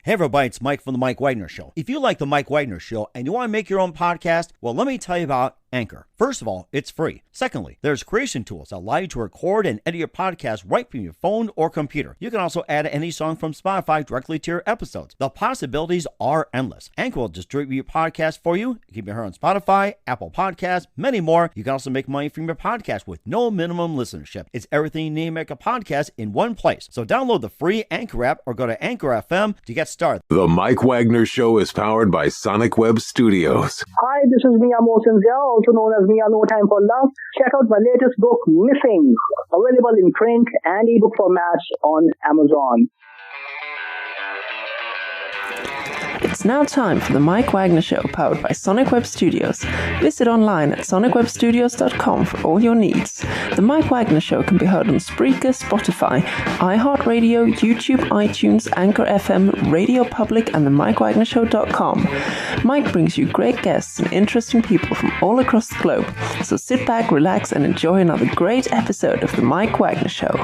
Hey everybody, it's Mike from The Mike Wagner Show. If you like The Mike Wagner Show and you want to make your own podcast, well, let me tell you about Anchor. First of all, it's free. Secondly, there's creation tools that allow you to record and edit your podcast right from your phone or computer. You can also add any song from Spotify directly to your episodes. The possibilities are endless. Anchor will distribute your podcast for you. You can be heard on Spotify, Apple Podcasts, many more. You can also make money from your podcast with no minimum listenership. It's everything you need to make a podcast in one place. So download the free Anchor app or go to Anchor FM to get started. The Mike Wagner Show is powered by Sonic Web Studios. Hi, this is Mia Mosensia, also known as Mia No Time for Love. Check out my latest book, Missing, available in print and ebook formats on Amazon. It's now time for the Mike Wagner Show, powered by Sonic Web Studios. Visit online at sonicwebstudios.com for all your needs. The Mike Wagner Show can be heard on Spreaker, Spotify, iHeartRadio, YouTube, iTunes, Anchor FM, Radio Public, and the MikeWagnerShow.com. Mike brings you great guests and interesting people from all across the globe. So sit back, relax, and enjoy another great episode of the Mike Wagner Show.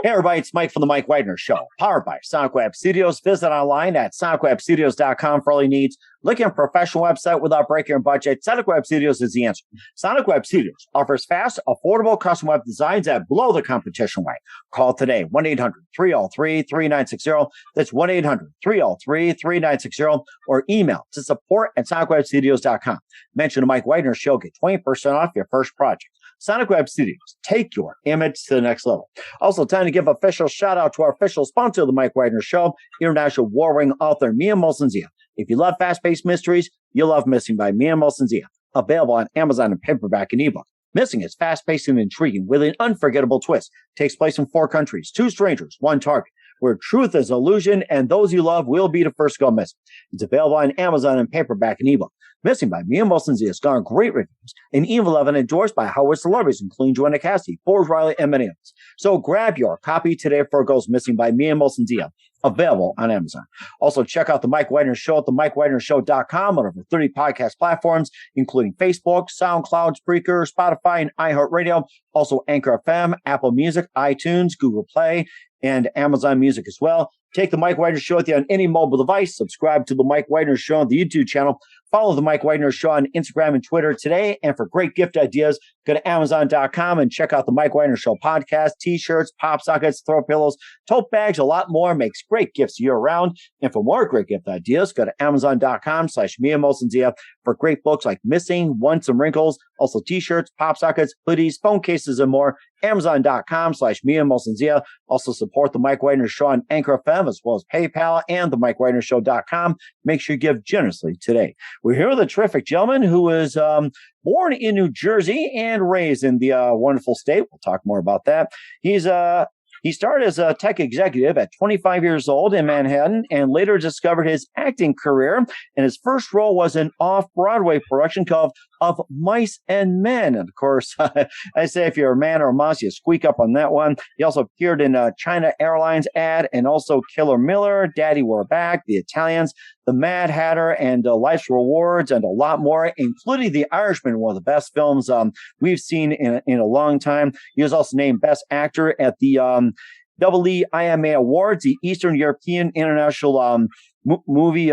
Hey everybody, it's Mike from The Mike Wagner Show, powered by Sonic Web Studios. Visit online at sonicwebstudios.com for all your needs. Looking at a professional website without breaking your budget? Sonic Web Studios is the answer. Sonic Web Studios offers fast, affordable custom web designs that blow the competition away. Call today, 1-800-303-3960. That's 1-800-303-3960. Or email to support@sonicwebstudios.com. Mention the Mike Wagner Show, get 20% off your first project. Sonic Web Studios, take your image to the next level. Also, time to give official shout out to our official sponsor of the Mike Wagner Show, international war-ring author Mia Mosensia. If you love fast-paced mysteries, you'll love Missing by Mia Mosensia. Available on Amazon in paperback and ebook. Missing is fast-paced and intriguing with an unforgettable twist. Takes place in 4 countries, 2 strangers, 1 target, where truth is illusion and those you love will be the first to go missing. It's available on Amazon in paperback and ebook. Missing by Mia Mosensia has garnered great reviews and even been endorsed by Howard celebrities, including Joanna Cassidy, Forbes Riley, and many others. So grab your copy today before it goes missing by Mia Mosensia. Available on Amazon. Also, check out The Mike Wagner Show at themikewagnershow.com on over 30 podcast platforms, including Facebook, SoundCloud, Spreaker, Spotify, and iHeartRadio. Also, Anchor FM, Apple Music, iTunes, Google Play, and Amazon Music as well. Take The Mike Wagner Show with you on any mobile device. Subscribe to The Mike Wagner Show on the YouTube channel. Follow The Mike Wagner Show on Instagram and Twitter today. And for great gift ideas, go to Amazon.com and check out The Mike Wagner Show podcast, t-shirts, pop sockets, throw pillows, tote bags, a lot more. Makes great gifts year-round. And for more great gift ideas, go to Amazon.com/Mia Mosensia for great books like Missing, Want Some Wrinkles, also t-shirts, pop sockets, hoodies, phone cases, and more. Amazon.com/Mia Mosensia. Also support The Mike Wagner Show on Anchor FM as well as PayPal and TheMikeWagnerShow.com. Make sure you give generously today. We're here with a terrific gentleman who was born in New Jersey and raised in the wonderful state. We'll talk more about that. He started as a tech executive at 25 years old in Manhattan and later discovered his acting career. And his first role was an off-Broadway production called Of Mice and Men. And of course, I say if you're a man or a mouse, you squeak up on that one. He also appeared in a China Airlines ad and also Killer Miller, Daddy We're Back, The Italians, The Mad Hatter, and Life's Rewards, and a lot more, including The Irishman, one of the best films we've seen in a long time. He was also named Best Actor at the EEIMA Awards, the Eastern European International Movie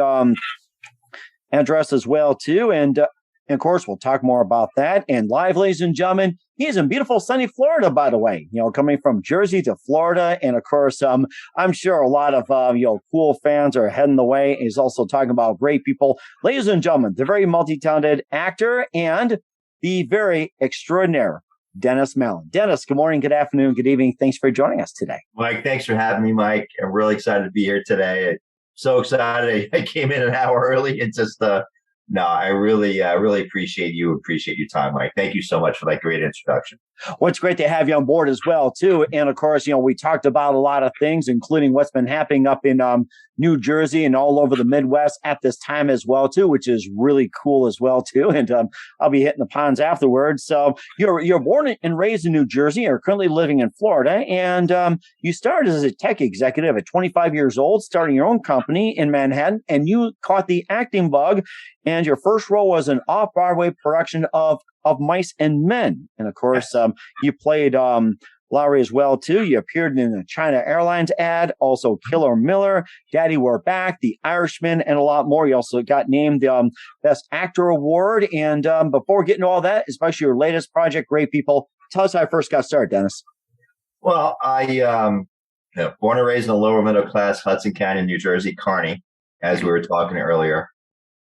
address as well, too. And of course, we'll talk more about that. And live, ladies and gentlemen, he's in beautiful sunny Florida, by the way, coming from Jersey to Florida. And of course, I'm sure a lot of, cool fans are heading the way. He's also talking about great people. Ladies and gentlemen, the very multi-talented actor and the very extraordinary Dennis Mallen. Dennis, good morning, good afternoon, good evening. Thanks for joining us today. Mike, thanks for having me, Mike. I'm really excited to be here today. So excited. I came in an hour early. It's just, I really appreciate your time, Mike. Thank you so much for that great introduction. Well, it's great to have you on board as well, too. And of course, we talked about a lot of things, including what's been happening up in New Jersey and all over the Midwest at this time as well, too, which is really cool as well, too. And I'll be hitting the ponds afterwards. So you're born and raised in New Jersey. You're currently living in Florida. And you started as a tech executive at 25 years old, starting your own company in Manhattan. And you caught the acting bug. And your first role was an off-Broadway production of of Mice and Men. And of course, you played Lowry as well, too. You appeared in the China Airlines ad, also Killer Miller, Daddy We're Back, The Irishman, and a lot more. You also got named the Best Actor Award. And before getting to all that, especially your latest project, Great People, tell us how I first got started, Dennis. Well, I born and raised in a lower middle class, Hudson County, New Jersey, Kearney, as we were talking earlier,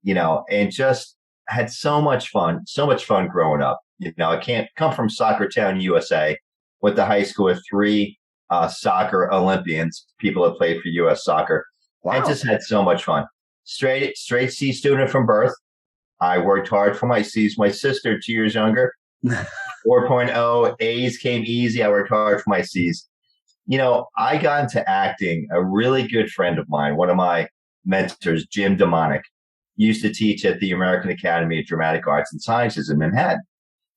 and just had so much fun growing up. I can't come from Soccer Town, USA. Went to high school with 3 soccer Olympians, people that played for U.S. soccer. Wow. And just had so much fun. Straight C student from birth. I worked hard for my C's. My sister, 2 years younger, 4.0. A's came easy. I worked hard for my C's. I got into acting. A really good friend of mine, one of my mentors, Jim Demonic, used to teach at the American Academy of Dramatic Arts and Sciences in Manhattan.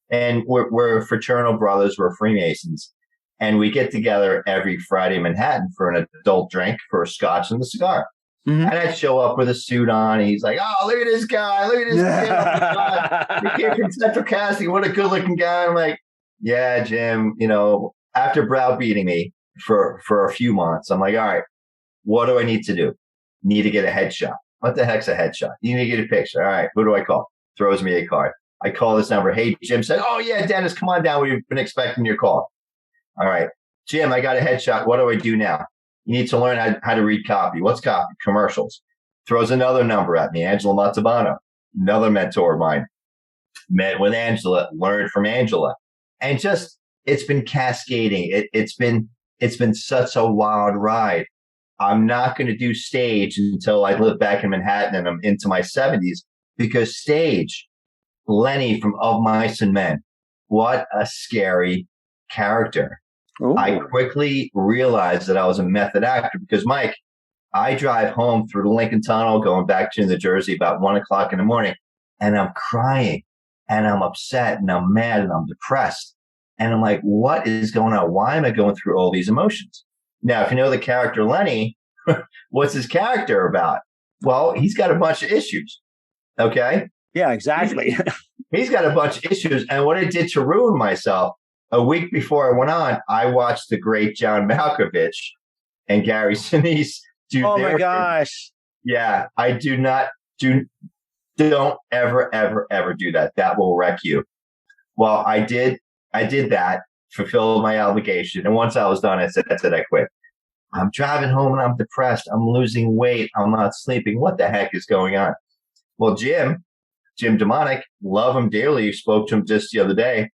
And we're fraternal brothers. We're Freemasons. And we get together every Friday in Manhattan for an adult drink, for a scotch and a cigar. Mm-hmm. And I'd show up with a suit on. And he's like, oh, look at this guy. Look at this guy. He came from Central Casting. What a good looking guy. I'm like, yeah, Jim, after browbeating me for a few months, I'm like, all right, what do I need to do? Need to get a headshot. What the heck's a headshot? You need to get a picture. All right, who do I call? Throws me a card. I call this number. Hey, Jim said, oh, yeah, Dennis, come on down. We've been expecting your call. All right, Jim, I got a headshot. What do I do now? You need to learn how to read copy. What's copy? Commercials. Throws another number at me. Angela Montalbano, another mentor of mine. Met with Angela, learned from Angela. And just, it's been cascading. It's been such a wild ride. I'm not going to do stage until I live back in Manhattan and I'm into my 70s, because stage, Lenny from Of Mice and Men, what a scary character. Ooh. I quickly realized that I was a method actor because, Mike, I drive home through the Lincoln Tunnel going back to New Jersey about 1 o'clock in the morning, and I'm crying and I'm upset and I'm mad and I'm depressed. And I'm like, what is going on? Why am I going through all these emotions? Now, if you know the character Lenny, what's his character about? Well, he's got a bunch of issues. Okay? Yeah, exactly. He's got a bunch of issues. And what I did to ruin myself, a week before I went on, I watched the great John Malkovich and Gary Sinise do Oh my gosh. Yeah, I don't ever do that. That will wreck you. Well, I did that, fulfilled my obligation. And once I was done, I said, I quit. I'm driving home and I'm depressed. I'm losing weight. I'm not sleeping. What the heck is going on? Well, Jim Demonic, love him dearly. Spoke to him just the other day.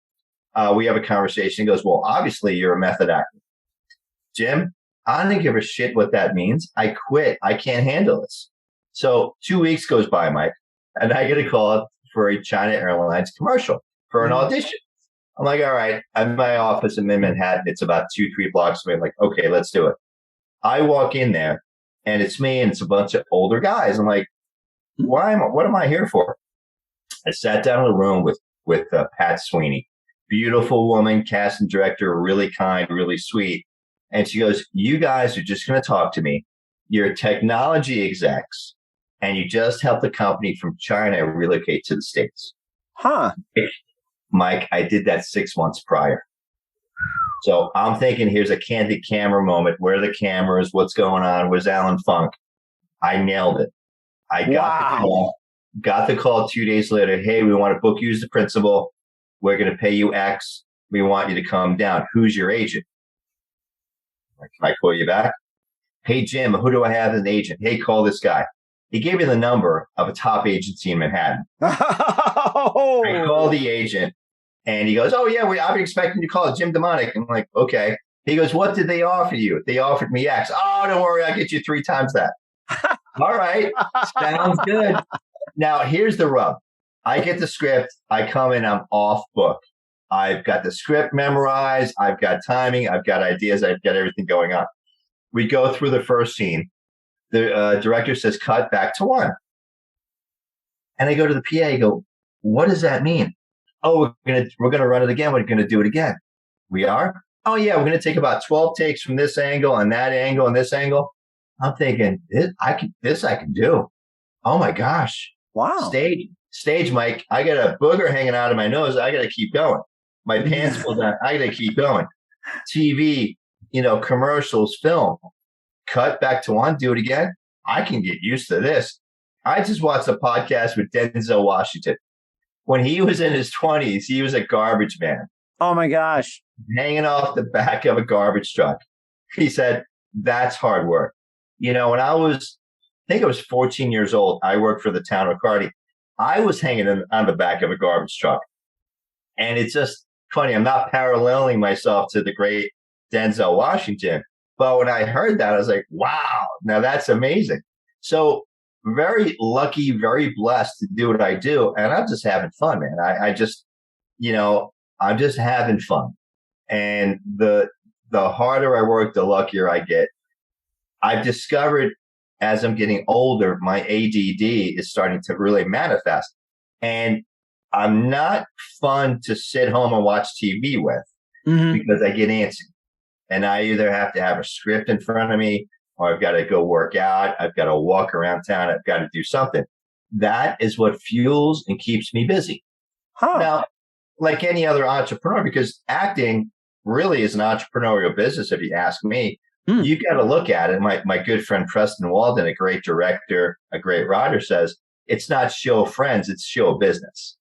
We have a conversation. He goes, well, obviously you're a method actor. Jim, I don't give a shit what that means. I quit. I can't handle this. So 2 weeks goes by, Mike, and I get a call for a China Airlines commercial for an audition. I'm like, all right, I'm in my office in Manhattan. It's about 2-3 blocks away. I'm like, okay, let's do it. I walk in there and it's me and it's a bunch of older guys. I'm like, what am I here for? I sat down in a room with Pat Sweeney, beautiful woman, casting director, really kind, really sweet. And she goes, you guys are just going to talk to me. You're technology execs and you just helped the company from China relocate to the States. Huh. Mike, I did that 6 months prior. So I'm thinking, here's a candid camera moment. Where are the cameras? What's going on? Where's Alan Funk? I nailed it. I got the call 2 days later. Hey, we want to book you as the principal. We're going to pay you X. We want you to come down. Who's your agent? Can I call you back? Hey, Jim, who do I have as an agent? Hey, call this guy. He gave me the number of a top agency in Manhattan. I call the agent. And he goes, oh, yeah, I've been expecting you to call Jim Demonic. I'm like, okay. He goes, what did they offer you? They offered me X. Oh, don't worry. I'll get you 3 times that. All right. Sounds good. Now, here's the rub. I get the script. I come in. I'm off book. I've got the script memorized. I've got timing. I've got ideas. I've got everything going on. We go through the first scene. The director says, cut back to 1. And I go to the PA. I go, what does that mean? Oh, we're gonna run it again. We're gonna do it again. We are? Oh yeah, we're gonna take about 12 takes from this angle and that angle and this angle. I'm thinking, this I can do. Oh my gosh. Wow. Stage mic, I got a booger hanging out of my nose. I got to keep going. My pants pulled down. I got to keep going. TV, commercials, film, cut back to one, do it again. I can get used to this. I just watched a podcast with Denzel Washington. When he was in his 20s, he was a garbage man. Oh my gosh. Hanging off the back of a garbage truck. He said, that's hard work. When I think I was 14 years old, I worked for the town of Cardi. I was hanging on the back of a garbage truck. And it's just funny. I'm not paralleling myself to the great Denzel Washington. But when I heard that, I was like, wow, now that's amazing. So very lucky, very blessed to do what I do. And I'm just having fun, man. I just, I'm just having fun. And the harder I work, the luckier I get. I've discovered as I'm getting older, my ADD is starting to really manifest. And I'm not fun to sit home and watch TV with because I get antsy. And I either have to have a script in front of me, or I've got to go work out. I've got to walk around town. I've got to do something. That is what fuels and keeps me busy. Now, like any other entrepreneur, because acting really is an entrepreneurial business, if you ask me, you got to look at it. My good friend Preston Walden, a great director, a great writer, says it's not show friends, it's show business.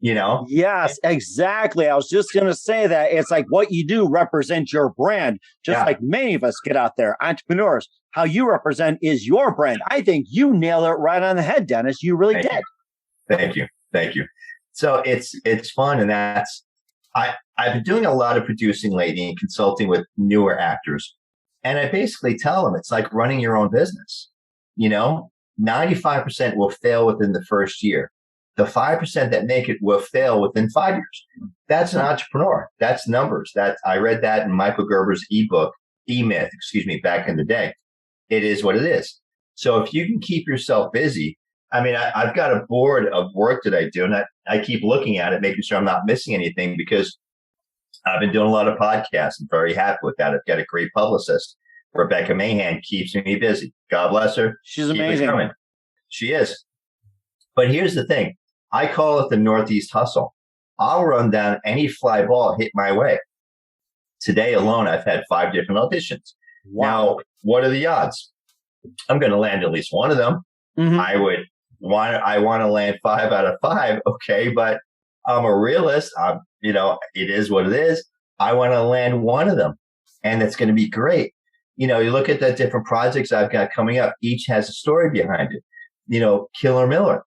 Yes, exactly. I was just going to say that it's like what you do represents your brand, just like many of us get out there, entrepreneurs. How you represent is your brand. I think you nailed it right on the head, Dennis. You really did. Thank you. So it's fun, and I've been doing a lot of producing lately and consulting with newer actors, and I basically tell them it's like running your own business. 95% will fail within the first year. The 5% that make it will fail within 5 years. That's an entrepreneur. That's numbers. I read that in Michael Gerber's ebook, E-Myth, back in the day. It is what it is. So if you can keep yourself busy, I've got a board of work that I do, and I keep looking at it, making sure I'm not missing anything, because I've been doing a lot of podcasts. I'm very happy with that. I've got a great publicist. Rebecca Mahan keeps me busy. God bless her. She's amazing. She is. But here's the thing. I call it the Northeast hustle. I'll run down any fly ball hit my way. Today alone, I've had 5 different auditions. Wow. Now, what are the odds? I'm going to land at least one of them. I want to land 5 out of 5. Okay. But I'm a realist. It is what it is. I want to land one of them, and that's going to be great. You look at the different projects I've got coming up. Each has a story behind it. Killer Miller.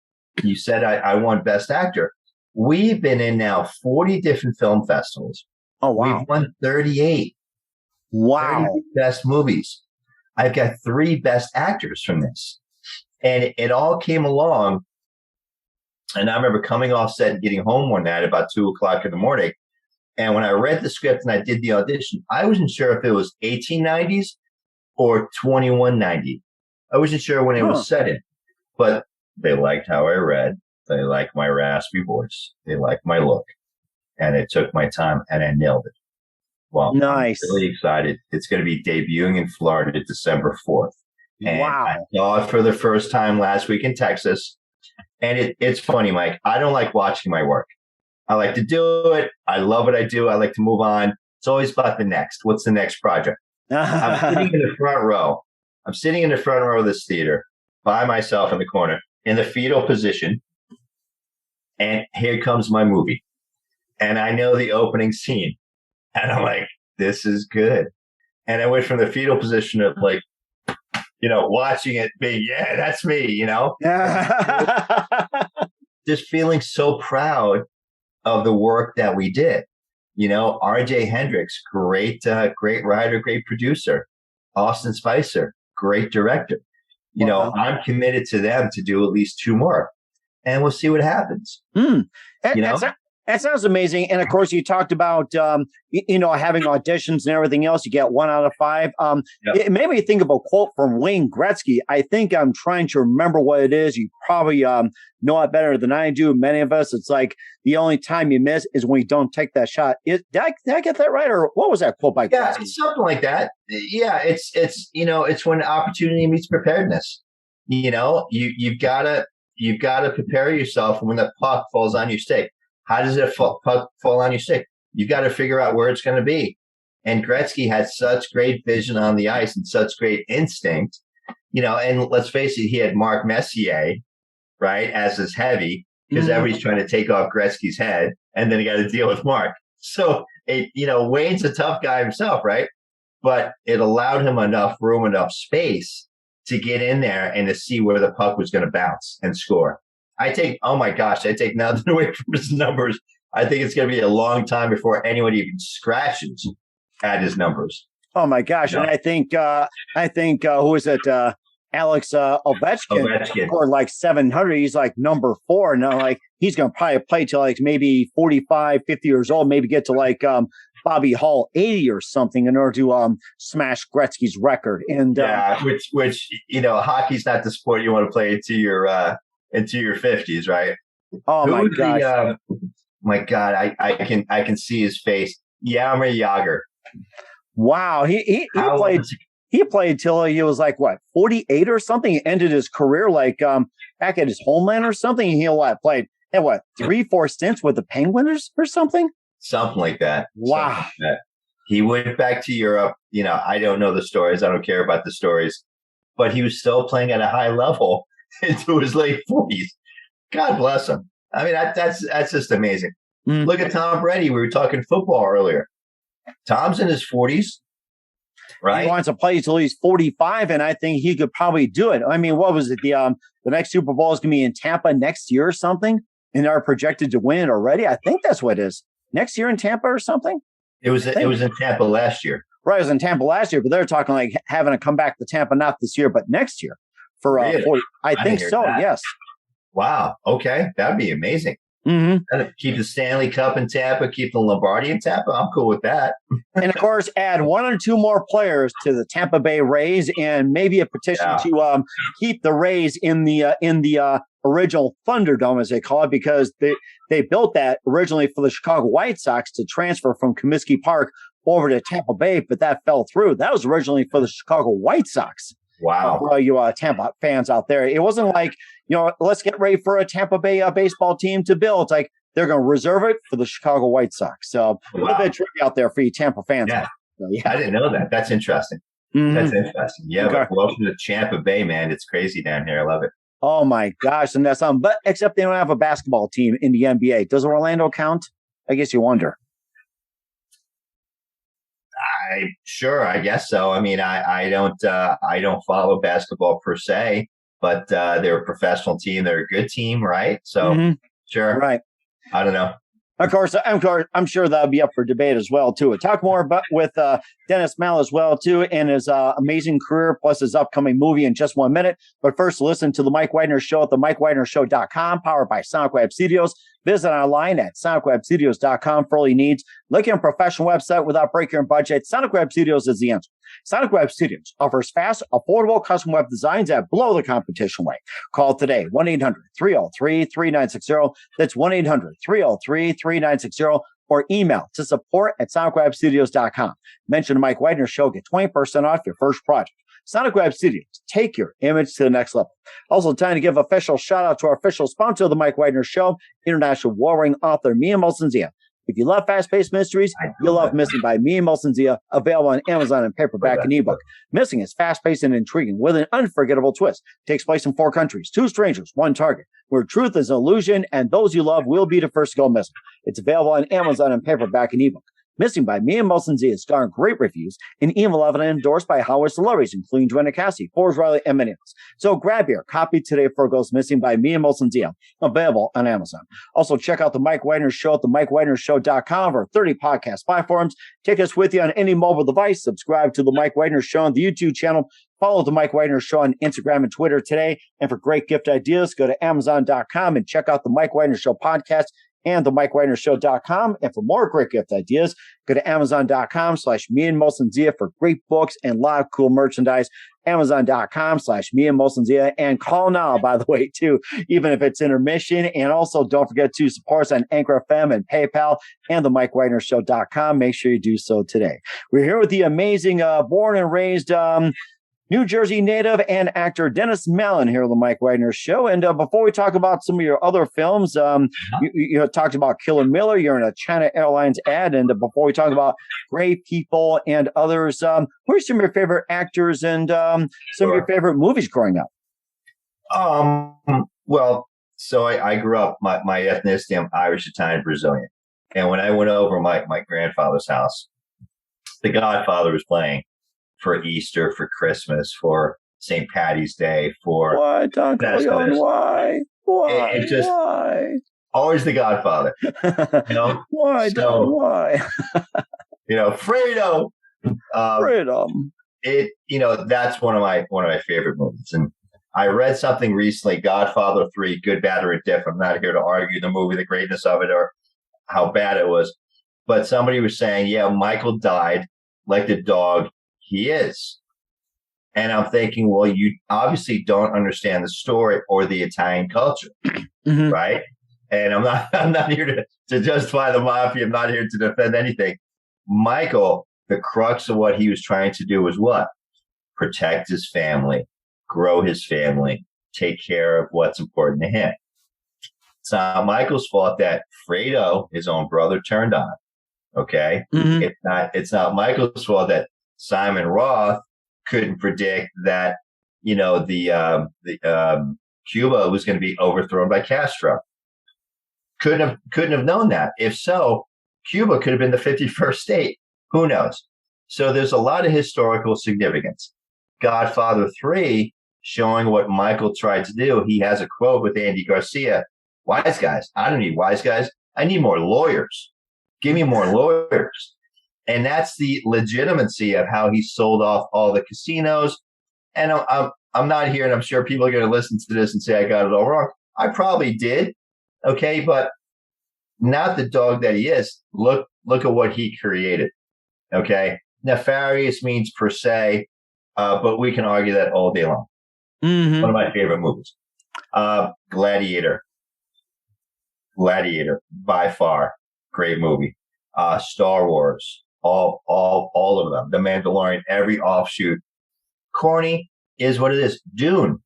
You said I won Best Actor. We've been in now 40 different film festivals. Oh, wow. We've won 38. Wow. 38 best movies. I've got 3 best actors from this. And it all came along. And I remember coming off set and getting home one night about 2:00 in the morning. And when I read the script and I did the audition, I wasn't sure if it was 1890s or 2190. I wasn't sure when it was set in. But they liked how I read. They liked my raspy voice. They liked my look. And it took my time, and I nailed it. Well, nice. I'm really excited. It's going to be debuting in Florida December 4th. And I saw it for the first time last week in Texas. And it's funny, Mike. I don't like watching my work. I like to do it. I love what I do. I like to move on. It's always about the next. What's the next project? I'm sitting in the front row. I'm sitting in the front row of this theater by myself in the corner in the fetal position. And here comes my movie. And I know the opening scene. And I'm like, this is good. And I went from the fetal position of like, watching it being, yeah, that's me, just feeling so proud of the work that we did. RJ Hendricks, great writer, great producer. Austin Spicer, great director. I'm committed to them to do at least 2 more, and we'll see what happens. That sounds amazing. And of course, you talked about, having auditions and everything else. You get 1 out of 5. It made me think of a quote from Wayne Gretzky. I think I'm trying to remember what it is. You probably know it better than I do. Many of us, it's like the only time you miss is when you don't take that shot. Did I get that right? Or what was that quote by Gretzky? Yeah, it's something like that. Yeah, it's when opportunity meets preparedness. You've got to, you've got to prepare yourself when the puck falls on your stick. How does it puck fall on your stick? You've got to figure out where it's going to be. And Gretzky had such great vision on the ice and such great instinct, and let's face it, he had Mark Messier, right, as his heavy, because everybody's trying to take off Gretzky's head, and then he got to deal with Mark. So, Wayne's a tough guy himself, right? But it allowed him enough room, enough space to get in there and to see where the puck was going to bounce and score. I take nothing away from his numbers. I think it's going to be a long time before anyone even scratches at his numbers. Oh my gosh! And I think who is it? Alex Ovechkin scored like 700. He's like number 4 now. Like he's going to probably play till like maybe 45, 50 years old. Maybe get to like Bobby Hall 80 or something in order to smash Gretzky's record. And which hockey's not the sport you want to play into your 50s, right? Oh my gosh! My God, I can see his face. Jaromir Jagr. Wow, he played till he was like 48 or something. He ended his career like back at his homeland or something. He played 3-4 stints with the Penguins or something. Something like that. Wow. Like that. He went back to Europe. I don't know the stories. I don't care about the stories, but he was still playing at a high level into his late 40s. God bless him. I mean, that's just amazing. Look at Tom Brady. We were talking football earlier. Tom's in his 40s, right? He wants to play until he's 45, and I think he could probably do it. I mean, what was it? The next Super Bowl is going to be in Tampa next year or something, and they're projected to win it already. I think that's what it is. Next year in Tampa or something? It was in Tampa last year. Right, it was in Tampa last year, but they're talking like having to come back to Tampa not this year, but next year for really? 40. I think so, yes. Wow, okay. That'd be amazing. Keep the Stanley Cup in Tampa, keep the Lombardi in Tampa. I'm cool with that. And of course, add 1 or 2 more players to the Tampa Bay Rays, and maybe a petition to keep the Rays in the original Thunderdome, as they call it, because they built that originally for the Chicago White Sox to transfer from Comiskey Park over to Tampa Bay, but that fell through. That was originally for the Chicago White Sox. Wow. For all you Tampa fans out there. It wasn't like, let's get ready for a Tampa Bay baseball team to build. It's like they're going to reserve it for the Chicago White Sox. So a little bit of trivia out there for you Tampa fans. Yeah. So, I didn't know that. That's interesting. That's interesting. Yeah, okay. But welcome to Tampa Bay, man. It's crazy down here. I love it. Oh, my gosh. And that's but except they don't have a basketball team in the NBA. Does Orlando count? I guess you wonder. I guess so. I mean, I don't follow basketball per se, but they're a professional team. They're a good team, right? So sure. Right. I don't know. Of course, I'm sure that'll be up for debate as well, too. We'll talk more about with Dennis Mallen as well, too, and his amazing career, plus his upcoming movie in just 1 minute. But first, listen to The Mike Wagner Show at themikewagnershow.com, powered by Sonic Web Studios. Visit online at sonicwebstudios.com for all your needs. Looking at a professional website without breaking your budget? Sonic Web Studios is the answer. Sonic Web Studios offers fast, affordable custom web designs that blow the competition away. Call today, 1-800-303-3960. That's 1-800-303-3960. Or email to support@sonicwebstudios.com. Mention the Mike Wagner Show. Get 20% off your first project. Sonic Web Studios. Take your image to the next level. Also, time to give official shout out to our official sponsor of the Mike Wagner Show, international warring author Mia Molson-Zia. If you love fast-paced mysteries, you'll love Missing by Mia Molson-Zia, available on Amazon in paperback and ebook. Missing is fast-paced and intriguing with an unforgettable twist. Takes place in 4 countries, 2 strangers, 1 target, where truth is an illusion and those you love will be the first to go missing. It's available on Amazon in paperback and ebook. Missing by Mia Molson-Zia has garnered great reviews and even loved and endorsed by Howard celebrities, including Joanna Cassie, Forbes Riley, and many others. So grab your copy today for Goes Missing by Mia Molson-Zia, available on Amazon. Also, check out The Mike Wagner Show at themikewagnershow.com or 30 podcast platforms. Take us with you on any mobile device. Subscribe to The Mike Wagner Show on the YouTube channel. Follow The Mike Wagner Show on Instagram and Twitter today. And for great gift ideas, go to Amazon.com and check out The Mike Wagner Show podcast and themikewagnershow.com. And for more great gift ideas, go to amazon.com/me-and-Molson-Zia for great books and a lot of cool merchandise. Amazon.com/me-and-Molson-Zia. And call now, by the way, too, even if it's intermission. And also don't forget to support us on Anchor FM and PayPal and themikewagnershow.com. Make sure you do so today. We're here with the amazing born and raised New Jersey native and actor Dennis Mallen here on the Mike Wagner Show. And before we talk about some of your other films, you talked about Killer Miller. You're in a China Airlines ad. And before we talk about Great People and others, who are some of your favorite actors and some of your favorite movies growing up? Well, so I grew up, my ethnicity, I'm Irish, Italian, Brazilian. And when I went over my grandfather's house, The Godfather was playing for Easter, for Christmas, for St. Patty's Day, for why, Don Corleone, why? It just why? Always The Godfather. You know? Why, Don? Why? Fredo. Freedom. That's one of my favorite movies. And I read something recently, Godfather 3, Good, Bad, or Indifferent. I'm not here to argue the movie, the greatness of it, or how bad it was. But somebody was saying, yeah, Michael died like the dog he is. And I'm thinking, well, you obviously don't understand the story or the Italian culture, right? And I'm not here to justify the mafia. I'm not here to defend anything. Michael, the crux of what he was trying to do was what? Protect his family, grow his family, take care of what's important to him. It's not Michael's fault that Fredo, his own brother, turned on him. Okay, it's not Michael's fault that Simon Roth couldn't predict that the Cuba was going to be overthrown by Castro. Couldn't have known that. If so, Cuba could have been the 51st state. Who knows? So there's a lot of historical significance. Godfather 3 showing what Michael tried to do. He has a quote with Andy Garcia. Wise guys. I don't need wise guys. I need more lawyers. Give me more lawyers. And that's the legitimacy of how he sold off all the casinos. And I'm not here, and I'm sure people are going to listen to this and say I got it all wrong. I probably did. Okay, but not the dog that he is. Look at what he created. Okay, nefarious means per se, but we can argue that all day long. One of my favorite movies, Gladiator, by far, great movie. Star Wars, all of them. The Mandalorian, every offshoot. Corny is what it is. Dune.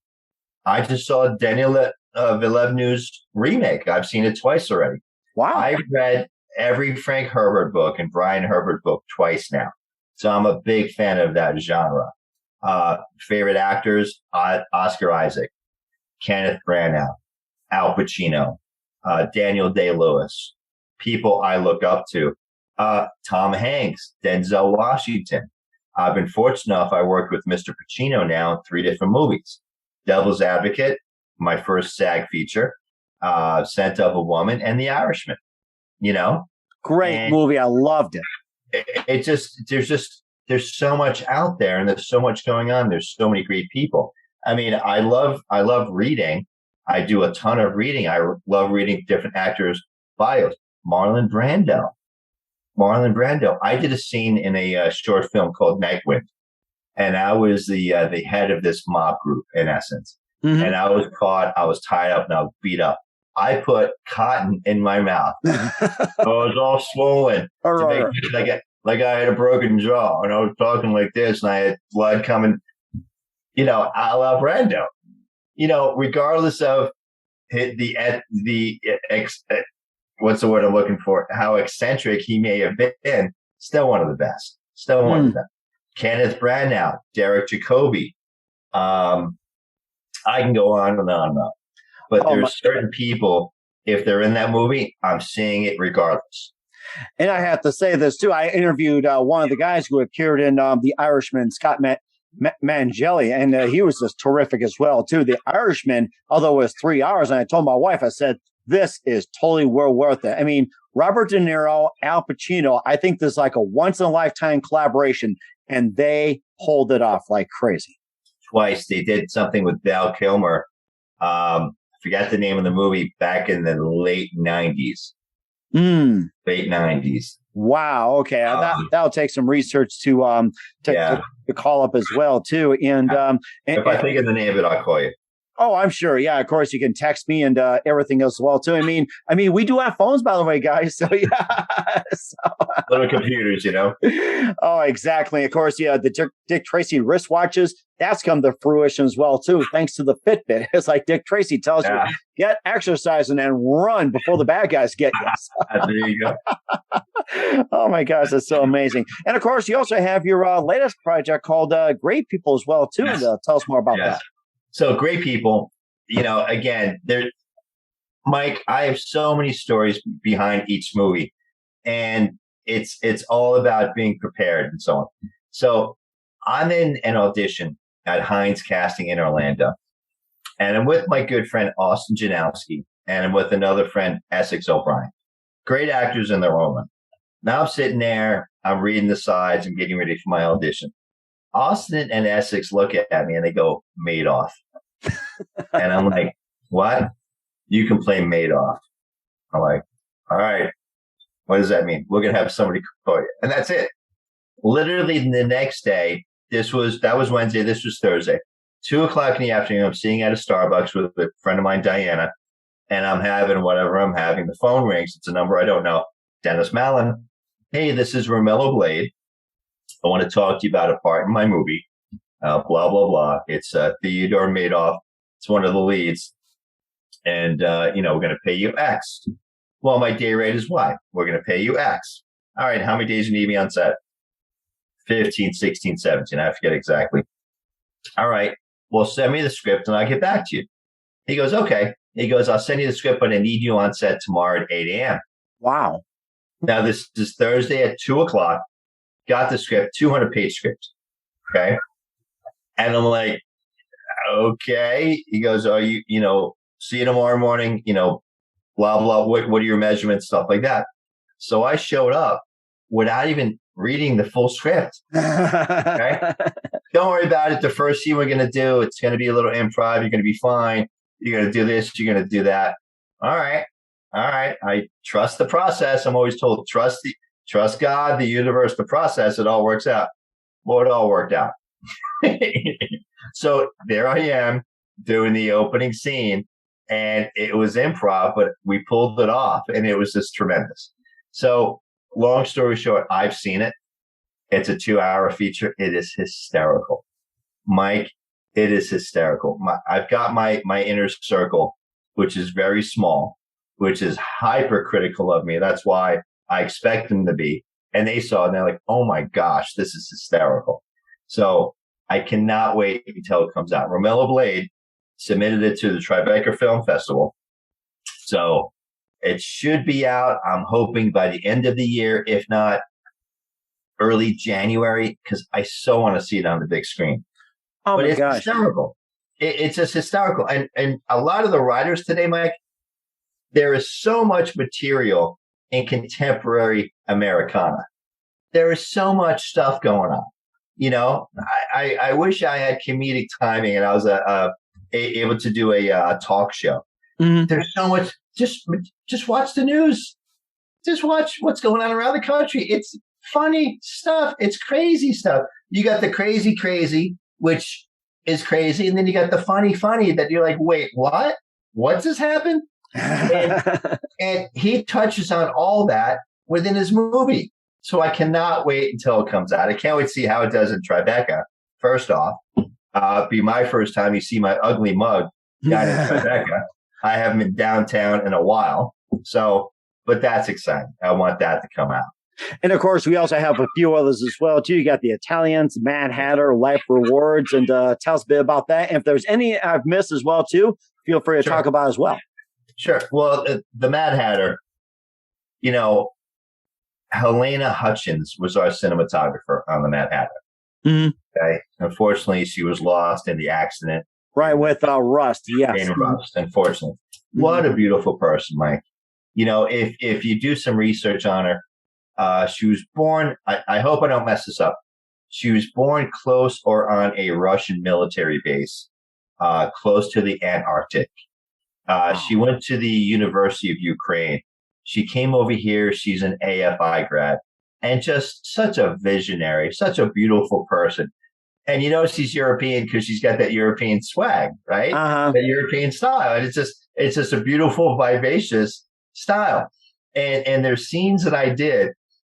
I just saw Daniel Villeneuve's remake. I've seen it twice already. Wow. I've read every Frank Herbert book and Brian Herbert book twice now. So I'm a big fan of that genre. Favorite actors, Oscar Isaac, Kenneth Branagh, Al Pacino, Daniel Day-Lewis. People I look up to. Tom Hanks, Denzel Washington. I've been fortunate enough, I worked with Mr. Pacino now in 3 different movies. Devil's Advocate, my first SAG feature, Scent of a Woman, and The Irishman. Great movie. I loved it. There's so much out there, and there's so much going on. There's so many great people. I mean, I love reading. I do a ton of reading. I love reading different actors' bios. Marlon Brando. I did a scene in a short film called Night Wind, and I was the head of this mob group in essence. And I was caught. I was tied up and I was beat up. I put cotton in my mouth. I was all swollen to make sure like I had a broken jaw, and I was talking like this, and I had blood coming. A la Brando. Regardless of what's the word I'm looking for? How eccentric he may have been, still one of the best. Kenneth Branagh, Derek Jacobi. I can go on and on and on. But there's certain people, if they're in that movie, I'm seeing it regardless. And I have to say this too. I interviewed one of the guys who appeared in The Irishman, Scott Mangelli, and he was just terrific as well too. The Irishman, although it was 3 hours, and I told my wife, I said, this is totally well worth it. I mean, Robert De Niro, Al Pacino, I think this is like a once-in-a-lifetime collaboration, and they pulled it off like crazy. Twice. They did something with Val Kilmer. Forgot the name of the movie, back in the late 90s. Late 90s. Wow. Okay. That'll take some research to call up as well, too. And if I think of the name of it, I'll call you. Oh, I'm sure. Yeah, of course you can text me and everything else as well too. I mean, we do have phones, by the way, guys. So yeah, little computers, Oh, exactly. Of course, yeah. The Dick Tracy wristwatches, that's come to fruition as well, too, thanks to the Fitbit. It's like Dick Tracy tells you, get exercise and then run before the bad guys get you. There you go. Oh, my gosh, that's so amazing. And, of course, you also have your latest project called Great People as well, too. Yes. And tell us more about that. So Great People, again, Mike, I have so many stories behind each movie, and it's all about being prepared and so on. So I'm in an audition at Heinz Casting in Orlando, and I'm with my good friend Austin Janowski, and I'm with another friend, Essex O'Brien. Great actors in their own right. Now I'm sitting there, I'm reading the sides, I'm getting ready for my audition. Austin and Essex look at me and they go, Madoff. And I'm like, what? You can play Madoff. I'm like, all right. What does that mean? We're going to have somebody call you. And that's it. Literally the next day, that was Wednesday, this was Thursday. 2:00 in the afternoon, I'm sitting at a Starbucks with a friend of mine, Diana, and I'm having whatever I'm having. The phone rings. It's a number I don't know. Dennis Mallen. Hey, this is Romello Blade. I want to talk to you about a part in my movie. Blah, blah, blah. It's Theodore Madoff. It's one of the leads. And, we're going to pay you X. Well, my day rate is Y. We're going to pay you X. All right, how many days you need me on set? 15, 16, 17. I forget exactly. All right, well, send me the script and I'll get back to you. He goes, okay. He goes, I'll send you the script, but I need you on set tomorrow at 8 a.m. Wow. Now, this is Thursday at 2:00. Got the script, 200-page script. Okay. And I'm like, okay. He goes, are you, see you tomorrow morning, blah, blah. What are your measurements? Stuff like that. So I showed up without even reading the full script. Okay. Don't worry about it. The first scene we're going to do, it's going to be a little improv. You're going to be fine. You're going to do this. You're going to do that. All right. I trust the process. I'm always told, trust God, the universe, the process. It all works out. Well, it all worked out. So there I am doing the opening scene, and it was improv, but we pulled it off, and it was just tremendous. So long story short, I've seen it. It's a 2-hour feature. It is hysterical. Mike, it is hysterical. I've got my inner circle, which is very small, which is hypercritical of me. That's why I expect them to be. And they saw it and they're like, oh my gosh, this is hysterical. So I cannot wait until it comes out. Romello Blade submitted it to the Tribeca Film Festival. So it should be out, I'm hoping, by the end of the year, if not early January, because I so want to see it on the big screen. Oh, but my it's gosh. hysterical. It's just hysterical. And a lot of the writers today, Mike, there is so much material in contemporary Americana. There is so much stuff going on. I wish I had comedic timing and I was able to do a talk show. Mm-hmm. There's so much. Just watch the news. Just watch what's going on around the country. It's funny stuff. It's crazy stuff. You got the crazy, which is crazy. And then you got the funny that you're like, wait, what? What just happened? And he touches on all that within his movie. So I cannot wait until it comes out. I can't wait to see how it does in Tribeca. First off, be my first time you see my ugly mug down in Tribeca. I haven't been downtown in a while. So, but that's exciting. I want that to come out. And of course, we also have a few others as well, too. You got the Italians, Mad Hatter, Life Rewards, and tell us a bit about that. And if there's any I've missed as well, too, feel free to talk about as well. Sure. Well, the Mad Hatter, Helena Hutchins was our cinematographer on the Mad Hatter. Mm-hmm. Okay. Unfortunately, she was lost in the accident. Right, with Rust, yes. Jane Rust, unfortunately. Mm-hmm. What a beautiful person, Mike. If you do some research on her, she was born, I hope I don't mess this up. She was born close or on a Russian military base, close to the Antarctic. She went to the University of Ukraine. She came over here. She's an AFI grad and just such a visionary, such a beautiful person. And she's European because she's got that European swag, right? Uh-huh. That European style. And it's just a beautiful, vivacious style. And there's scenes that I did.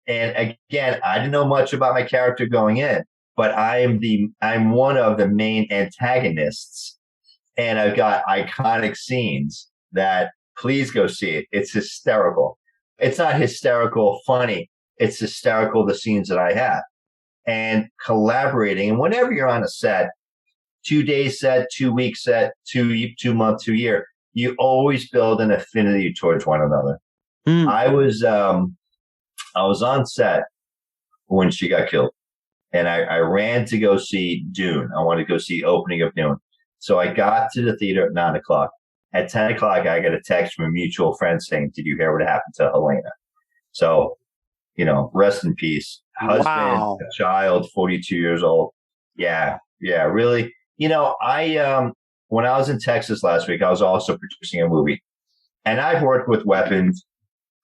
And again, I didn't know much about my character going in, but I'm one of the main antagonists, and I've got iconic scenes that please go see it. It's hysterical. It's not hysterical funny. It's hysterical, the scenes that I have. And collaborating, and whenever you're on a set, 2-day set, 2-week set, 2-month, 2 year, you always build an affinity towards one another. I was on set when she got killed, and I ran to go see Dune. I wanted to go see the opening of Dune. So I got to the theater at 9:00. At 10:00, I got a text from a mutual friend saying, "Did you hear what happened to Helena?" So, rest in peace. Husband, Wow. a child, 42 years old. Yeah, really. When I was in Texas last week, I was also producing a movie. And I've worked with weapons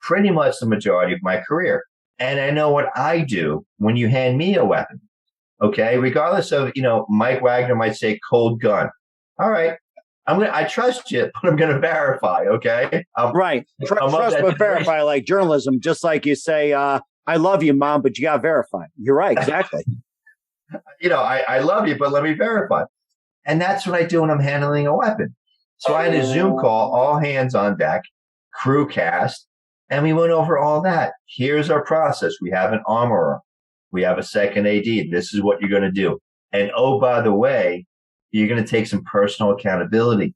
pretty much the majority of my career. And I know what I do when you hand me a weapon. Okay. Regardless of, Mike Wagner might say cold gun. All right. I trust you, but I'm going to verify. Okay. Right. Trust but verify, like journalism, just like you say, I love you, Mom, but you got to verify. You're right. Exactly. I love you, but let me verify. And that's what I do when I'm handling a weapon. So I had a Zoom call, all hands on deck, crew cast, and we went over all that. Here's our process. We have an armorer. We have a second AD. This is what you're going to do. And oh, by the way, you're going to take some personal accountability,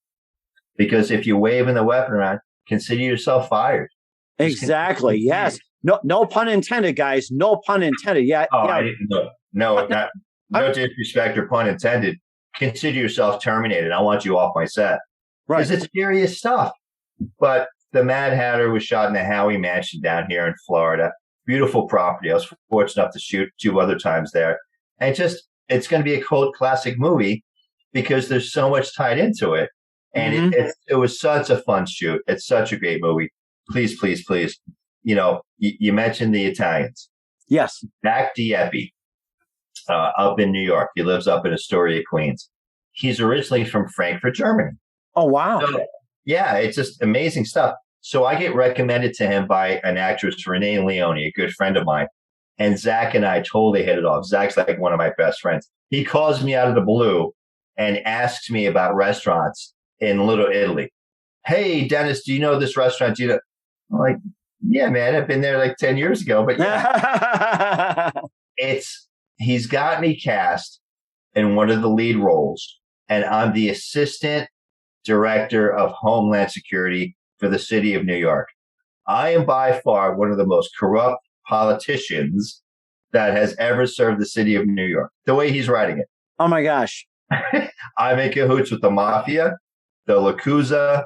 because if you're waving the weapon around, consider yourself fired. Exactly. Yes. No pun intended, guys. No pun intended. Yeah. Oh, yeah. I didn't know. No disrespect or pun intended. Consider yourself terminated. I want you off my set. Right. Because it's serious stuff. But the Mad Hatter was shot in the Howie Mansion down here in Florida. Beautiful property. I was fortunate enough to shoot 2 other times there. And it's going to be a cult classic movie because there's so much tied into it. And it was such a fun shoot. It's such a great movie. Please, please, please. You mentioned the Italians. Yes. Zach Dieppe, up in New York. He lives up in Astoria, Queens. He's originally from Frankfurt, Germany. Oh, wow. So, yeah, it's just amazing stuff. So I get recommended to him by an actress, Renee Leone, a good friend of mine. And Zach and I totally hit it off. Zach's like one of my best friends. He calls me out of the blue and asks me about restaurants in Little Italy. Hey, Dennis, do you know this restaurant? I'm like, yeah, man, I've been there like 10 years ago. But yeah, he's got me cast in one of the lead roles. And I'm the assistant director of Homeland Security for the city of New York. I am by far one of the most corrupt politicians that has ever served the city of New York, the way he's writing it. Oh, my gosh. I'm in cahoots with the mafia, the Yakuza,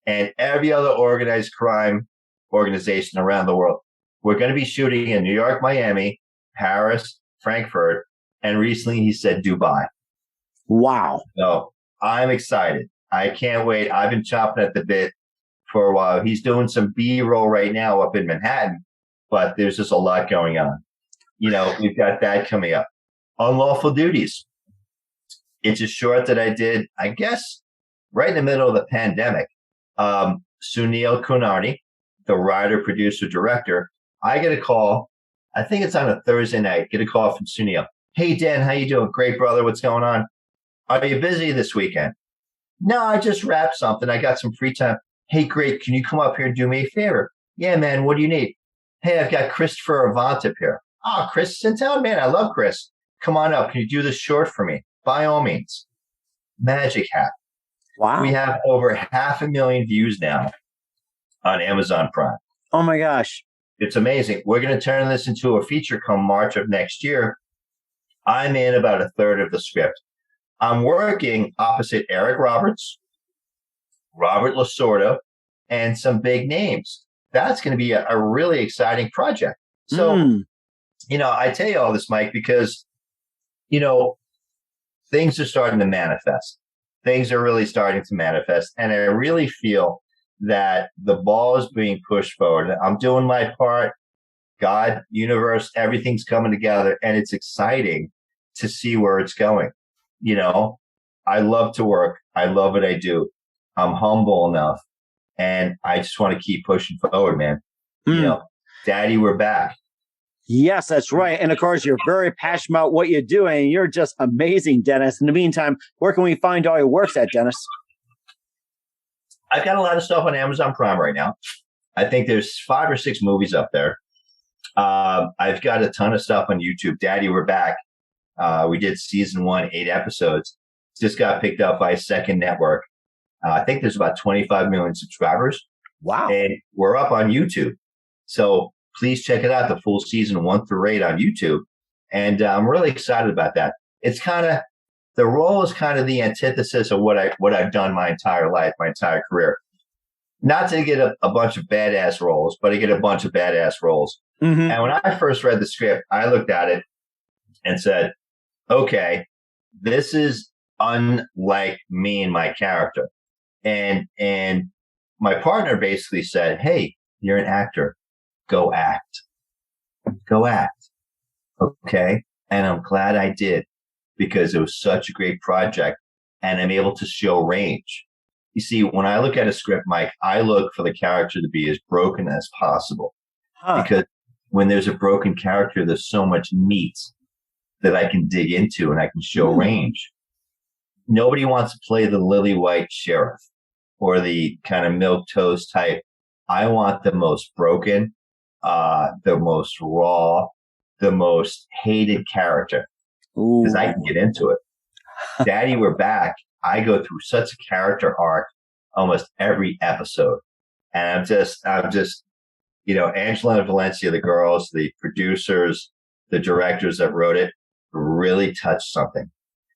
and every other organized crime organization around the world. We're going to be shooting in New York, Miami, Paris, Frankfurt, and recently he said Dubai. Wow. So I'm excited. I can't wait. I've been chopping at the bit for a while. He's doing some B-roll right now up in Manhattan, but there's just a lot going on. We've got that coming up. Unlawful Duties. It's a short that I did, I guess, right in the middle of the pandemic. Sunil Kunarni, the writer, producer, director, I get a call. I think it's on a Thursday night. Get a call from Sunil. Hey, Dan, how you doing? Great, brother. What's going on? Are you busy this weekend? No, I just wrapped something. I got some free time. Hey, great. Can you come up here and do me a favor? Yeah, man. What do you need? Hey, I've got Christopher Avant up here. Oh, Chris is in town, man. I love Chris. Come on up. Can you do this short for me? By all means. Magic hat. Wow. We have over 500,000 views now on Amazon Prime. Oh, my gosh. It's amazing. We're going to turn this into a feature come March of next year. I'm in about a third of the script. I'm working opposite Eric Roberts, Robert Lasorda, and some big names. That's going to be a really exciting project. So, I tell you all this, Mike, because, things are starting to manifest. Things are really starting to manifest. And I really feel that the ball is being pushed forward. I'm doing my part. God, universe, everything's coming together. And it's exciting to see where it's going. I love to work. I love what I do. I'm humble enough. And I just want to keep pushing forward, man. Daddy, we're back. Yes, that's right. And of course, you're very passionate about what you do, and you're just amazing, Dennis. In the meantime, where can we find all your works at, Dennis? I've got a lot of stuff on Amazon Prime right now. I think there's 5 or 6 movies up there. I've got a ton of stuff on YouTube. Daddy, We're Back. We did season 1, 8 episodes. Just got picked up by a second network. I think there's about 25 million subscribers. Wow. And we're up on YouTube. So please check it out, the full season 1 through 8 on YouTube. And I'm really excited about that. It's kind of, the role is kind of the antithesis of what I've done my entire life, my entire career. Not to get a bunch of badass roles, but to get a bunch of badass roles. Mm-hmm. And when I first read the script, I looked at it and said, okay, this is unlike me and my character. And my partner basically said, hey, you're an actor. Go act. Go act. Okay. And I'm glad I did, because it was such a great project and I'm able to show range. You see, when I look at a script, Mike, I look for the character to be as broken as possible. Because when there's a broken character, there's so much meat that I can dig into and I can show range. Nobody wants to play the lily white sheriff or the kind of milquetoast type. I want the most broken, the most raw, the most hated character, because I can get into it. Daddy, We're Back. I go through such a character arc almost every episode. And I'm just, Angela and Valencia, the girls, the producers, the directors that wrote it really touched something.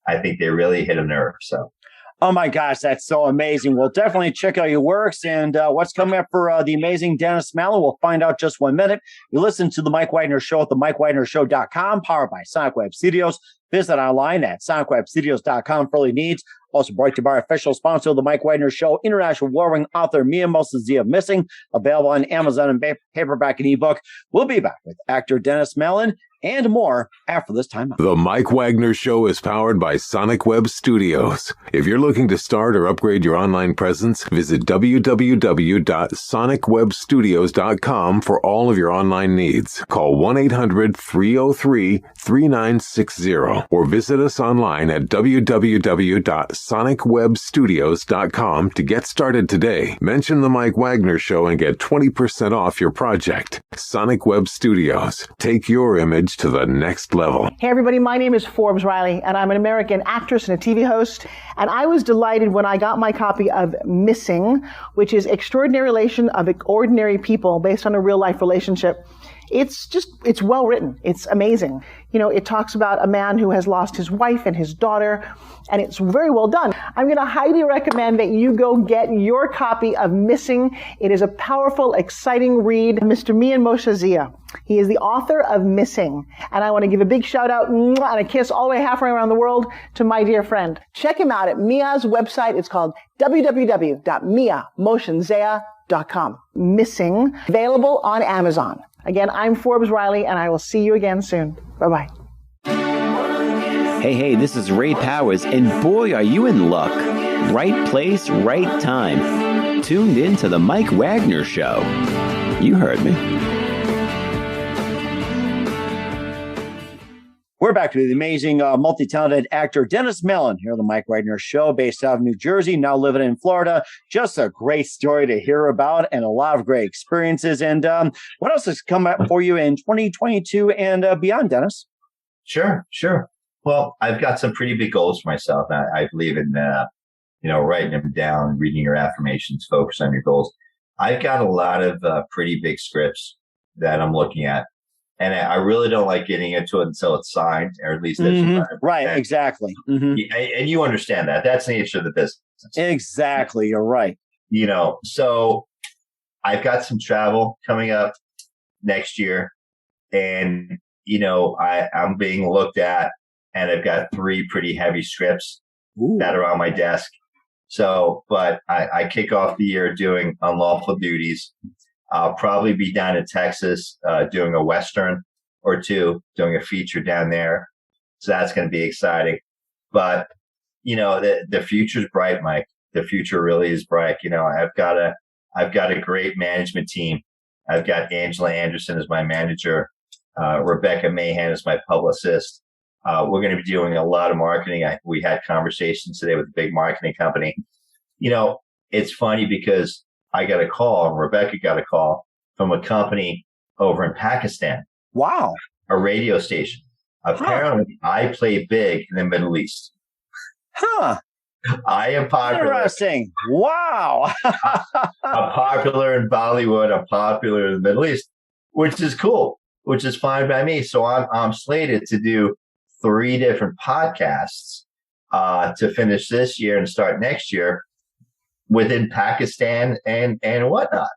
I think they really hit a nerve. So. Oh my gosh, that's so amazing. We'll definitely check out your works and what's coming up for the amazing Dennis Mallen. We'll find out just 1 minute. You listen to The Mike Wagner Show at themikewagnershow.com, powered by Sonic Web Studios. Visit online at sonicwebstudios.com for all your needs. Also brought to you by our official sponsor of The Mike Wagner Show, international warring author Mia Mosa Missing, available on Amazon and paperback and ebook. We'll be back with actor Dennis Mallen and more after this time out. The Mike Wagner Show is powered by Sonic Web Studios. If you're looking to start or upgrade your online presence, visit www.sonicwebstudios.com for all of your online needs. Call 1-800-303-3960 or visit us online at www.sonicwebstudios.com to get started today. Mention The Mike Wagner Show and get 20% off your project. Sonic Web Studios. Take your image to the next level. Hey everybody, my name is Forbes Riley and I'm an American actress and a TV host, and I was delighted when I got my copy of Missing, which is Extraordinary Relation of Ordinary People based on a real life relationship. It's well written. It's amazing. It talks about a man who has lost his wife and his daughter, and it's very well done. I'm going to highly recommend that you go get your copy of Missing. It is a powerful, exciting read. Mr. Mian Moshe. He is the author of Missing. And I want to give a big shout out and a kiss all the way halfway around the world to my dear friend. Check him out at Mia's website. It's called www.miamoshenzea.com. Missing, available on Amazon. Again, I'm Forbes Riley, and I will see you again soon. Bye-bye. Hey, this is Ray Powers, and boy, are you in luck. Right place, right time. Tuned in to The Mike Wagner Show. You heard me. We're back to the amazing, multi-talented actor Dennis Mallen here on The Mike Wagner Show, based out of New Jersey, now living in Florida. Just a great story to hear about and a lot of great experiences. And what else has come up for you in 2022 and beyond, Dennis? Sure. Well, I've got some pretty big goals for myself. I believe in, writing them down, reading your affirmations, focus on your goals. I've got a lot of pretty big scripts that I'm looking at. And I really don't like getting into it until it's signed, or at least that's right. Exactly. Mm-hmm. And you understand that. That's the nature of the business. Exactly. You're right. So I've got some travel coming up next year, and, I'm being looked at, and I've got 3 pretty heavy scripts that are on my desk. So, but I kick off the year doing Unlawful Duties. I'll probably be down in Texas doing a Western or 2, doing a feature down there. So that's going to be exciting. But, the future's bright, Mike. The future really is bright. I've got a great management team. I've got Angela Anderson as my manager. Rebecca Mahan is my publicist. We're going to be doing a lot of marketing. We had conversations today with a big marketing company. It's funny because I got a call, and Rebecca got a call from a company over in Pakistan. Wow. A radio station. Apparently, I play big in the Middle East. Huh. I am popular. Interesting. Wow. I'm popular in Bollywood. I'm popular in the Middle East, which is cool, which is fine by me. So I'm slated to do 3 different podcasts to finish this year and start next year within Pakistan and whatnot.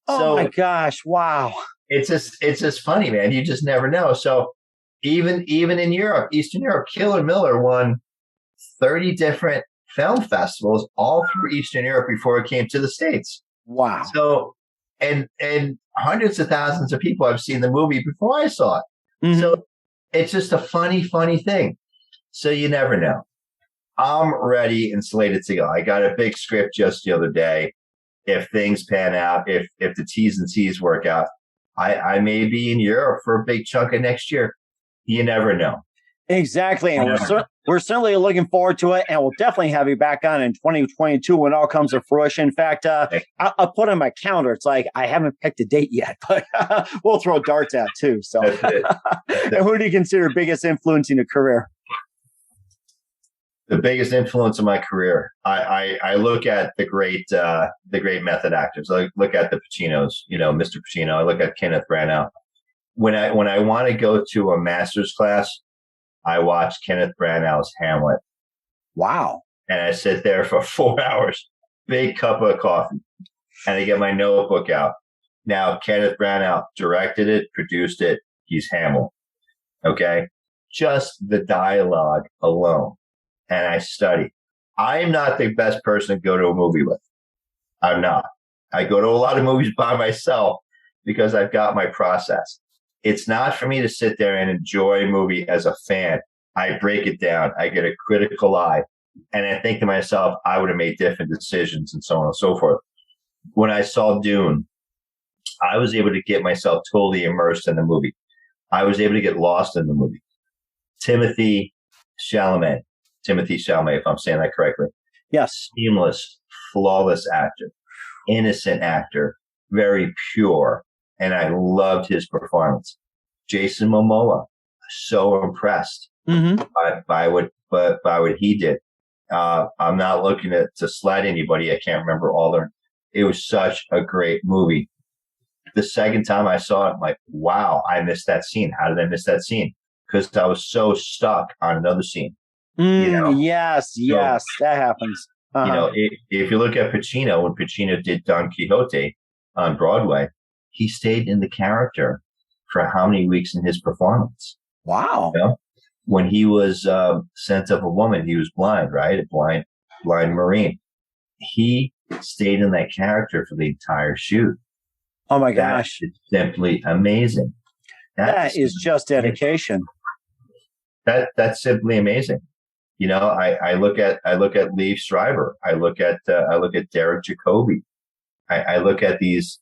Oh my gosh! Wow. It's just funny, man. You just never know. So even in Europe, Eastern Europe, Killer Miller won 30 different film festivals all through Eastern Europe before it came to the States. Wow. So and hundreds of thousands of people have seen the movie before I saw it. Mm-hmm. So it's just a funny thing. So you never know. I'm ready and slated to go. I got a big script just the other day. If things pan out, if the T's and C's work out, I may be in Europe for a big chunk of next year. You never know. Exactly. And we're certainly looking forward to it. And we'll definitely have you back on in 2022 when it all comes to fruition. In fact, I'll put on my calendar. It's like I haven't picked a date yet, but we'll throw darts out too. So, That's it. And who do you consider biggest influence in your career? The biggest influence in my career, I look at the great method actors. I look at the Pacinos, Mr. Pacino. I look at Kenneth Branagh. When I want to go to a master's class, I watch Kenneth Branagh's Hamlet. Wow! And I sit there for 4 hours, big cup of coffee, and I get my notebook out. Now Kenneth Branagh directed it, produced it. He's Hamlet. Okay, just the dialogue alone. And I study. I am not the best person to go to a movie with. I'm not. I go to a lot of movies by myself because I've got my process. It's not for me to sit there and enjoy a movie as a fan. I break it down. I get a critical eye. And I think to myself, I would have made different decisions and so on and so forth. When I saw Dune, I was able to get myself totally immersed in the movie. I was able to get lost in the movie. Timothy Chalamet, if I'm saying that correctly. Yes. Seamless, flawless actor, innocent actor, very pure. And I loved his performance. Jason Momoa, so impressed by what he did. I'm not looking to slight anybody. I can't remember all their. It was such a great movie. The second time I saw it, I'm like, wow, I missed that scene. How did I miss that scene? Because I was so stuck on another scene. Yes, that happens. If you look at Pacino, when Pacino did Don Quixote on Broadway, he stayed in the character for how many weeks in his performance? Wow. When he was Scent of a Woman, he was blind, right? A blind Marine. He stayed in that character for the entire shoot. Oh my gosh. It's simply amazing. That is just dedication. That's simply amazing. I look at Liev Schreiber. I look at Derek Jacobi. I look at these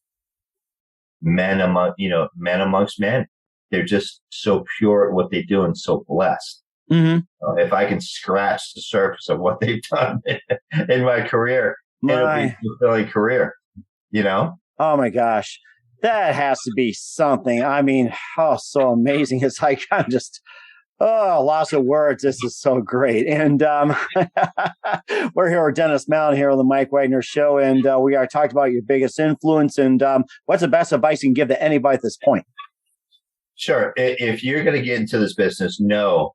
men amongst men. They're just so pure at what they do and so blessed. Mm-hmm. If I can scratch the surface of what they've done in my career, it'll be a fulfilling career. Oh my gosh, that has to be something. I mean, so amazing. It's like I'm just. Oh, lots of words. This is so great. And we're here with Dennis Mallen here on the Mike Wagner Show. And we are talking about your biggest influence. And what's the best advice you can give to anybody at this point? Sure. If you're going to get into this business, know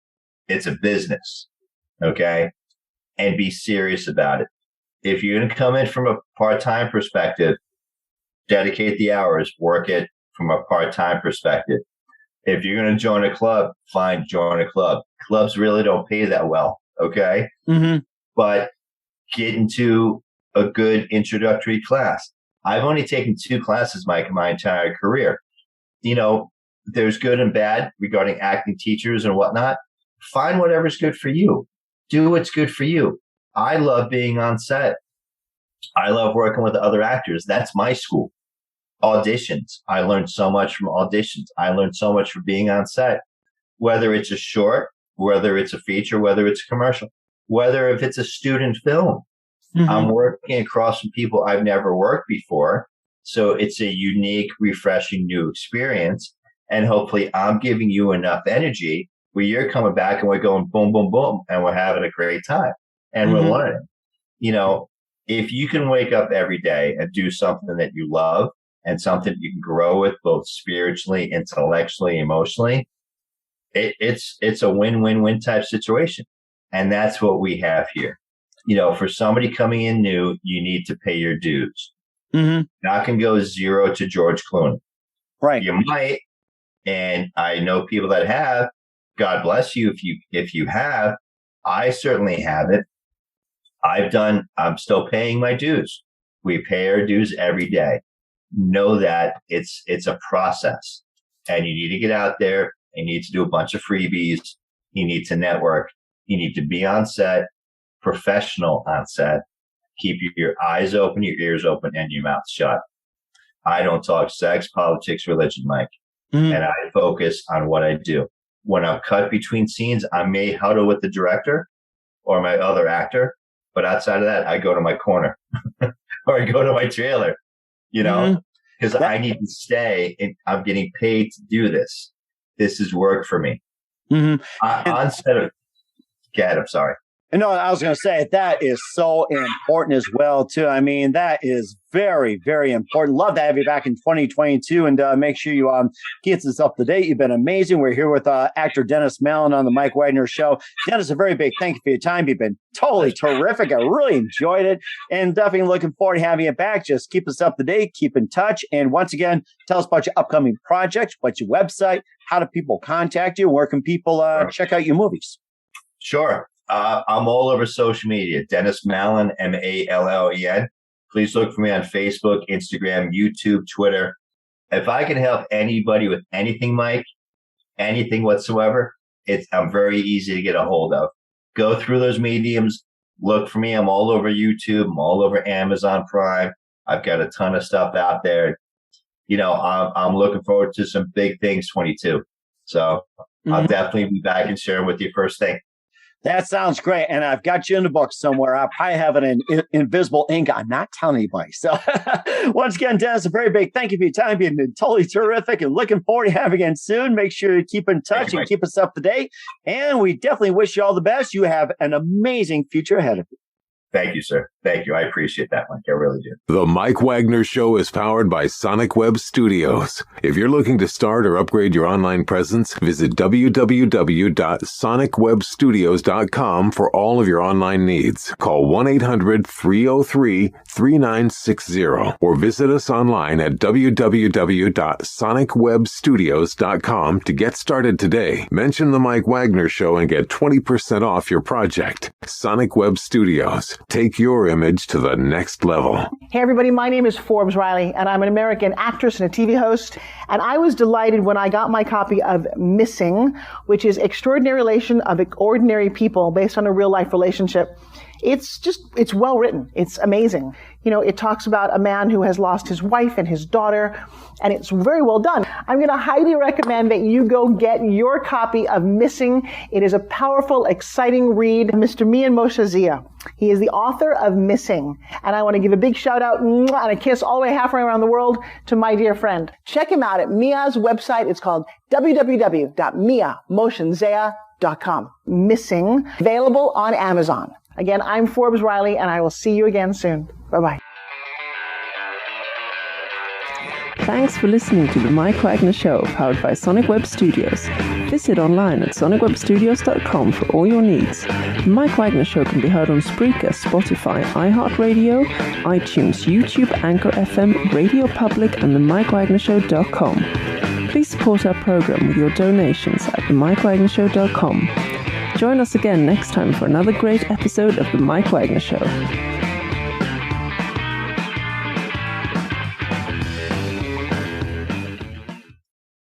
it's a business. Okay. And be serious about it. If you're going to come in from a part-time perspective, dedicate the hours, work it from a part-time perspective. If you're going to join a club, join a club. Clubs really don't pay that well, okay? Mm-hmm. But get into a good introductory class. I've only taken 2 classes my entire career. There's good and bad regarding acting teachers and whatnot. Find whatever's good for you. Do what's good for you. I love being on set. I love working with other actors. That's my school. auditions. I learned so much from auditions. I learned so much from being on set, whether it's a short, whether it's a feature, whether it's a commercial, whether if it's a student film. Mm-hmm. I'm working across from people I've never worked before. So it's a unique, refreshing new experience. And hopefully I'm giving you enough energy where you're coming back and we're going boom, boom, boom, and we're having a great time and we're learning. You know, if you can wake up every day and do something that you love and something you can grow with both spiritually, intellectually, emotionally, it's a win-win-win type situation. And that's what we have here. You know, for somebody coming in new, you need to pay your dues. Mm-hmm. Not going to go zero to George Clooney. Right. You might. And I know people that have. God bless you if you have. I certainly have it. I'm still paying my dues. We pay our dues every day. Know that it's a process. And you need to get out there. You need to do a bunch of freebies. You need to network. You need to be on set, professional on set. Keep your eyes open, your ears open, and your mouth shut. I don't talk sex, politics, religion, Mike. Mm-hmm. And I focus on what I do. When I'm cut between scenes, I may huddle with the director or my other actor. But outside of that, I go to my corner or I go to my trailer, you know, because I need to stay and I'm getting paid to do this. This is work for me. Mm-hmm. On set of, go ahead, I'm sorry. No, I was going to say that is so important as well, too. I mean, that is very, very important. Love to have you back in 2022 and make sure you keep us up to date. You've been amazing. We're here with actor Dennis Mallen on the Mike Wagner Show. Dennis, a very big thank you for your time. You've been totally terrific. I really enjoyed it and definitely looking forward to having you back. Just keep us up to date, keep in touch. And once again, tell us about your upcoming projects, what's your website, how do people contact you, where can people check out your movies? Sure. I'm all over social media. Dennis Mallen, Mallen. Please look for me on Facebook, Instagram, YouTube, Twitter. If I can help anybody with anything, Mike, anything whatsoever, I'm very easy to get a hold of. Go through those mediums. Look for me. I'm all over YouTube. I'm all over Amazon Prime. I've got a ton of stuff out there. You know, I'm looking forward to some big things 22. So I'll definitely be back and share with you first thing. That sounds great. And I've got you in the book somewhere. I probably have it in invisible ink. I'm not telling anybody. So once again, Dennis, a very big thank you for your time. You've been totally terrific and looking forward to having you again soon. Make sure you keep in touch and keep us up to date. And we definitely wish you all the best. You have an amazing future ahead of you. Thank you, sir. Thank you. I appreciate that, Mike. I really do. The Mike Wagner Show is powered by Sonic Web Studios. If you're looking to start or upgrade your online presence, visit www.sonicwebstudios.com for all of your online needs. Call 1-800-303-3960 or visit us online at www.sonicwebstudios.com to get started today. Mention the Mike Wagner Show and get 20% off your project. Sonic Web Studios. Take your image to the next level. Hey everybody, my name is Forbes Riley and I'm an American actress and a TV host. And I was delighted when I got my copy of Missing, which is Extraordinary Relation of Ordinary People based on a real life relationship. It's well written. It's amazing. You know, it talks about a man who has lost his wife and his daughter, and it's very well done. I'm going to highly recommend that you go get your copy of Missing. It is a powerful, exciting read. Mr. Mian Moshe Zia. He is the author of Missing. And I want to give a big shout out and a kiss all the way halfway around the world to my dear friend. Check him out at Mia's website. It's called www.miamoshenzea.com. Missing. Available on Amazon. Again, I'm Forbes Riley, and I will see you again soon. Bye-bye. Thanks for listening to The Mike Wagner Show, powered by Sonic Web Studios. Visit online at sonicwebstudios.com for all your needs. The Mike Wagner Show can be heard on Spreaker, Spotify, iHeartRadio, iTunes, YouTube, Anchor FM, Radio Public, and themikewagnershow.com. Please support our program with your donations at themikewagnershow.com. Join us again next time for another great episode of The Mike Wagner Show.